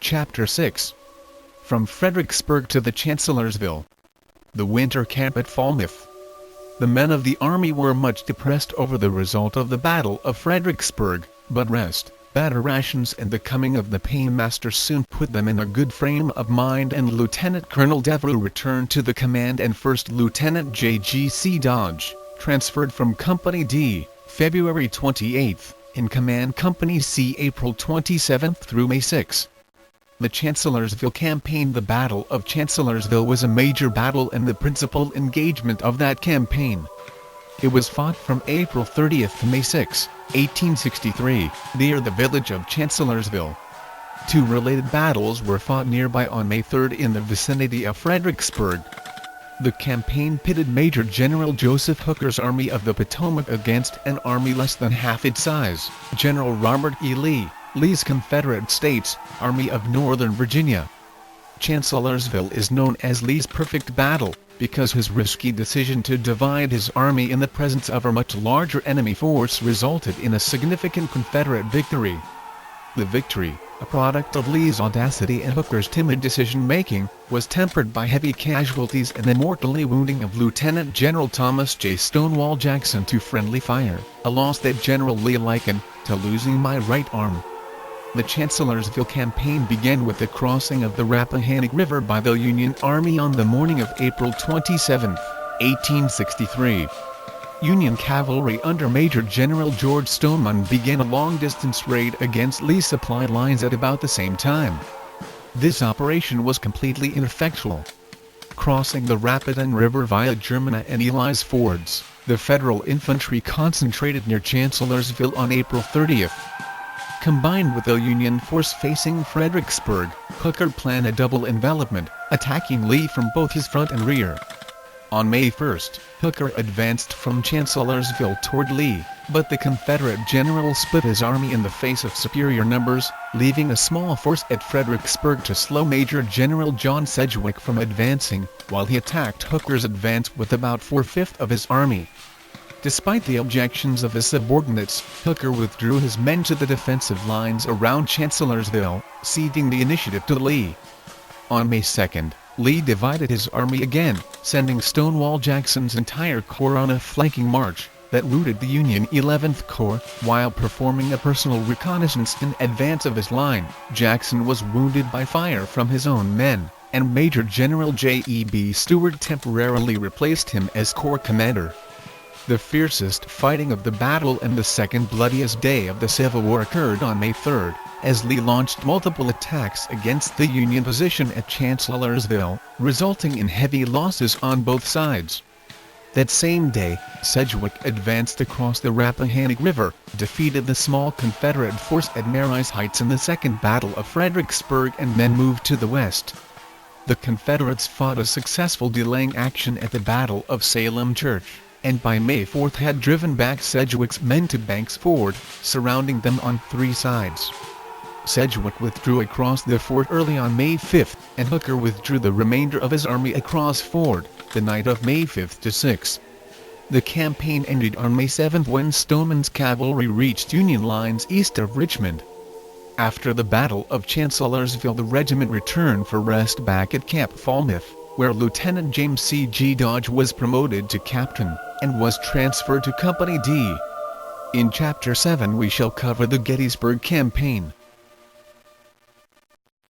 Chapter 6. From Fredericksburg to the Chancellorsville. The winter camp at Falmouth. The men of the army were much depressed over the result of the Battle of Fredericksburg, but rest, better rations and the coming of the paymaster soon put them in a good frame of mind, and Lieutenant Colonel Devereux returned to the command, and First Lieutenant J.G.C. Dodge, transferred from Company D, February 28, in Command Company C, April 27 through May 6. The Chancellorsville Campaign. The Battle of Chancellorsville was a major battle and the principal engagement of that campaign. It was fought from April 30 to May 6, 1863, near the village of Chancellorsville. Two related battles were fought nearby on May 3 in the vicinity of Fredericksburg. The campaign pitted Major General Joseph Hooker's Army of the Potomac against an army less than half its size, General Robert E. Lee, Lee's Confederate States Army of Northern Virginia. Chancellorsville is known as Lee's perfect battle, because his risky decision to divide his army in the presence of a much larger enemy force resulted in a significant Confederate victory. The victory, a product of Lee's audacity and Hooker's timid decision-making, was tempered by heavy casualties and the mortally wounding of Lieutenant General Thomas J. Stonewall Jackson to friendly fire, a loss that General Lee likened to losing my right arm. The Chancellorsville Campaign began with the crossing of the Rappahannock River by the Union Army on the morning of April 27, 1863. Union cavalry under Major General George Stoneman began a long-distance raid against Lee's supply lines at about the same time. This operation was completely ineffectual. Crossing the Rapidan River via Germanna and Ely's fords, the Federal infantry concentrated near Chancellorsville on April 30th. Combined with the Union force facing Fredericksburg, Hooker planned a double envelopment, attacking Lee from both his front and rear. On May 1, Hooker advanced from Chancellorsville toward Lee, but the Confederate general split his army in the face of superior numbers, leaving a small force at Fredericksburg to slow Major General John Sedgwick from advancing, while he attacked Hooker's advance with about 4/5 of his army. Despite the objections of his subordinates, Hooker withdrew his men to the defensive lines around Chancellorsville, ceding the initiative to Lee. On May 2, Lee divided his army again, sending Stonewall Jackson's entire corps on a flanking march that routed the Union 11th Corps. While performing a personal reconnaissance in advance of his line, Jackson was wounded by fire from his own men, and Major General J.E.B. Stuart temporarily replaced him as corps commander. The fiercest fighting of the battle and the second bloodiest day of the Civil War occurred on May 3, as Lee launched multiple attacks against the Union position at Chancellorsville, resulting in heavy losses on both sides. That same day, Sedgwick advanced across the Rappahannock River, defeated the small Confederate force at Mary's Heights in the Second Battle of Fredericksburg, and then moved to the west. The Confederates fought a successful delaying action at the Battle of Salem Church, and by May 4 had driven back Sedgwick's men to Banks Ford, surrounding them on three sides. Sedgwick withdrew across the ford early on May 5, and Hooker withdrew the remainder of his army across Ford, the night of May 5 to 6. The campaign ended on May 7 when Stoneman's cavalry reached Union lines east of Richmond. After the Battle of Chancellorsville, the regiment returned for rest back at Camp Falmouth, where Lieutenant James C. G. Dodge was promoted to captain, and was transferred to Company D. In Chapter 7 we shall cover the Gettysburg Campaign.